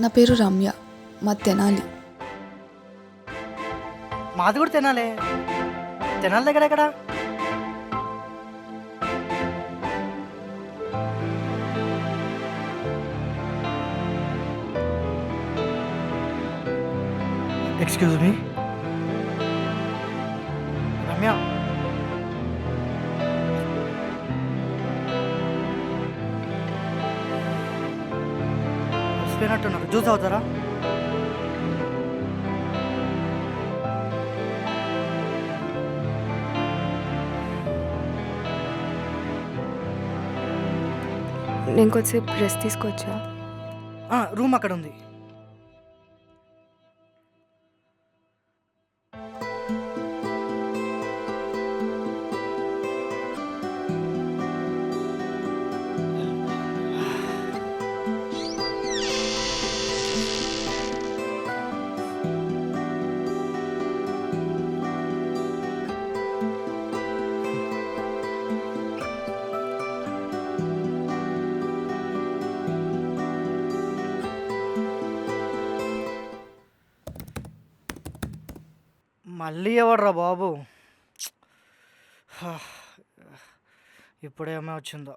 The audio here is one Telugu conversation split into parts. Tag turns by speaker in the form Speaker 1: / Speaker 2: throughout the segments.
Speaker 1: నా పేరు రమ్య, మా తెనాలి.
Speaker 2: మాది కూడా తినాలే. తినాలి దగ్గర ఎక్కడ? ఎక్స్క్యూజ్ మీ రమ్య, వస్తున్నట్టున్నారు, జ్యూస్ అవుతారా?
Speaker 3: నేను కొద్దిసేపు రెస్ట్ తీసుకొచ్చా.
Speaker 2: రూమ్ అక్కడ ఉంది. మళ్ళీ ఎవడ్రా బాబు? ఇప్పుడేమో వచ్చిందో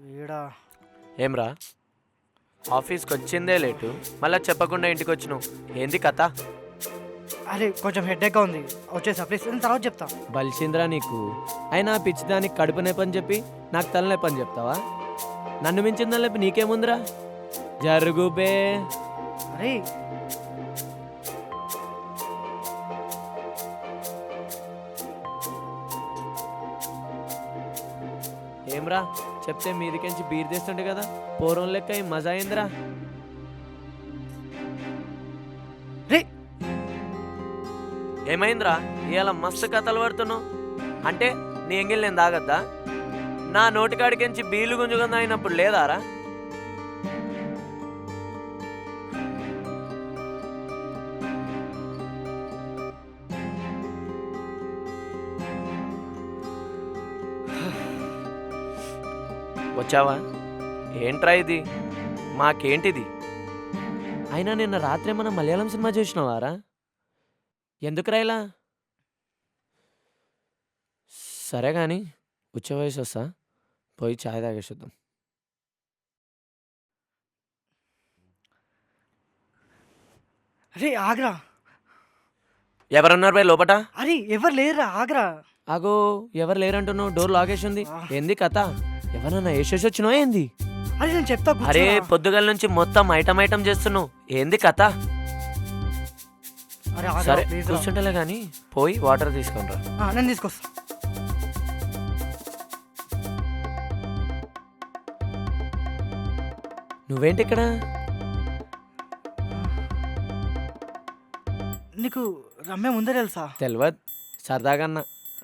Speaker 2: వీడా.
Speaker 4: ఏమ్రా, ఆఫీస్కి వచ్చిందే లేటు, మళ్ళీ చెప్పకుండా ఇంటికి వచ్చినావు, ఏంది కథ?
Speaker 2: అరే కొంచెం హెడ్ఏక్గా ఉంది, వచ్చేసా ప్లీజ్, నేను తర్వాత చెప్తా.
Speaker 4: బలిసింద్రా నీకు. అయినా పిచ్చిదానికి కడుపు నొప్పని చెప్పి నాకు తలనొప్పని చెప్తావా? నన్ను మించిన తలనొప్పి నీకేముందిరా? జరుగుబే.
Speaker 2: అరే
Speaker 4: ఏమ్రా, చెప్తే మీదికెంచి బీర్ తెస్తుండే కదా, పూర్వం లెక్క ఈ మజా అయిందిరా.
Speaker 2: రే
Speaker 4: ఏమైందిరా, ఇవాళ మస్తు కథలు పడుతున్నావు? అంటే నీ ఎంగిల్ నేను తాగద్దా? నా నోటికాడికించి బీలు గుంజుగా అయినప్పుడు లేదారా? వచ్చావా? ఏంట్రా ఇది? మాకేంటిది? అయినా నిన్న రాత్రి ఏమన్నా మలయాళం సినిమా చూసినావారా? ఎందుకురా ఇలా? సరే కానీ వచ్చే వయసు వస్తా, పోయి ఛాయ్ తాగేసేద్దాం.
Speaker 2: అరే ఆగ్రా.
Speaker 4: ఎవరన్నారు పోయి లోపట?
Speaker 2: అరే ఎవరు లేరురా, ఆగ్రా.
Speaker 4: ఆగో, ఎవరు లేరంటున్నావు? డోర్ లాగేసి ఉంది. ఏంది కథ? ఎవరన్నా వేసేసి వచ్చినావు ఏంది?
Speaker 2: అరే నేను చెప్తా.
Speaker 4: అరే పొద్దుగల నుంచి మొత్తం ఐటమ్ ఐటమ్ చేస్తున్నావు, ఏంది కథ? సరే కూర్చుంటలే కానీ పోయి వాటర్ తీసుకొని రా.
Speaker 2: నేను తీసుకొస్తా.
Speaker 4: నువ్వేంటి ఇక్కడ?
Speaker 2: నీకు రమ్య ముందే తెలుసా?
Speaker 4: తెలియదు, సరదాగా అన్న.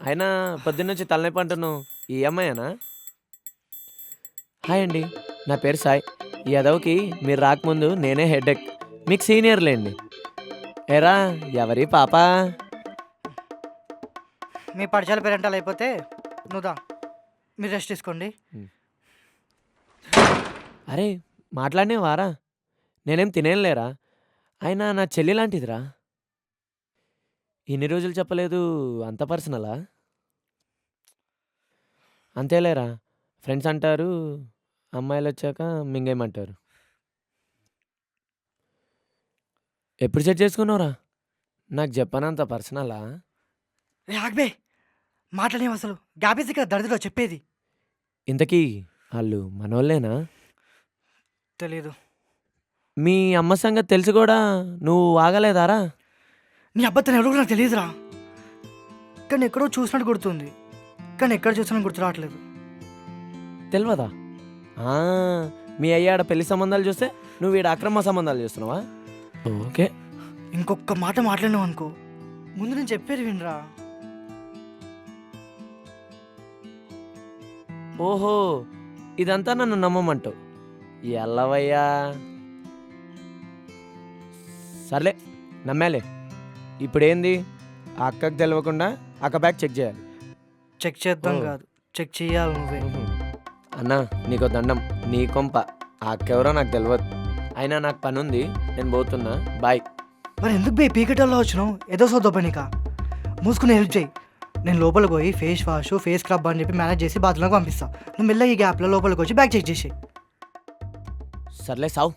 Speaker 4: అయినా పొద్దున్నుంచి తలనొప్పి అంటున్నావు, ఈ అమ్మాయినా? హాయ్ అండి, నా పేరు సాయి. ఈ అదవుకి మీరు రాకముందు నేనే హెడేక్, మీకు సీనియర్లేండి. ఏరా, ఎవరి పాప?
Speaker 2: మీ పాఠశాల పేరెంటాలు అయిపోతే నువ్వుదా, మీరు రెస్ట్ తీసుకోండి.
Speaker 4: అరే మాట్లాడినేవారా? నేనేం తినేలేరా? అయినా నా చెల్లి లాంటిదిరా. ఇన్ని రోజులు చెప్పలేదు, అంత పర్సనలా? అంతేలేరా, ఫ్రెండ్స్ అంటారు, అమ్మాయిలు వచ్చాక మింగేయమంటారు. ఎప్పుడు సెట్ చేసుకున్నావురా? నాకు చెప్పనంత పర్సనలా?
Speaker 2: రే ఆగ్బే, మాట్లాడేం అసలు గ్యాపేసి ఇక్కడ దరిద్రలో చెప్పేది.
Speaker 4: ఇంతకీ వాళ్ళు మనోళ్ళేనా?
Speaker 2: తెలీదు.
Speaker 4: మీ అమ్మ సంగతి తెలిసి కూడా నువ్వు ఆగలేదారా?
Speaker 2: నీ అబ్బతను ఎవరు నాకు తెలియదురా, కానీ ఎక్కడో చూసినట్టు గుర్తుంది, కానీ ఎక్కడ చూసినా గుర్తు రావట్లేదు.
Speaker 4: తెలియదా? మీ అయ్యాడ పెళ్లి సంబంధాలు చూస్తే నువ్వు ఈడ అక్రమ సంబంధాలు చూస్తున్నావా? ఓకే,
Speaker 2: ఇంకొక మాట మాట్లాడినావు అనుకో, ముందు నేను చెప్పేది వినరా.
Speaker 4: ఓహో, ఇదంతా నన్ను నమ్మమంటావు? ఎల్లవయ్యా, సర్లే నమ్మాలే. ఇప్పుడేంది? ఆ అక్కకు తెలియకుండా అక్క బ్యాగ్ చెక్ చేయాలి.
Speaker 2: చెక్ చేద్దాం కాదు, చెక్ చేయాలి నువ్వే.
Speaker 4: అన్నా నీకో దండం, నీ కొంప ఆ అక్క ఎవరో నాకు తెలియదు. అయినా నాకు పని ఉంది, నేను పోతున్నా. బాయ్.
Speaker 2: మరి ఎందుకు బే పీకెటల్లో వచ్చినావు? ఏదో సోదో పనికా మూసుకుని హెల్ప్ చేయి. నేను లోపలికి పోయి ఫేస్ వాష్ ఫేస్ స్క్రబ్ అని చెప్పి మేనేజ్ చేసి బాత్రూంలోకి పంపిస్తాను. నువ్వు మెల్లగా ఈ గ్యాప్లో లోపలికి వచ్చి బ్యాగ్ చెక్ చేసి.
Speaker 4: సర్లే సావు.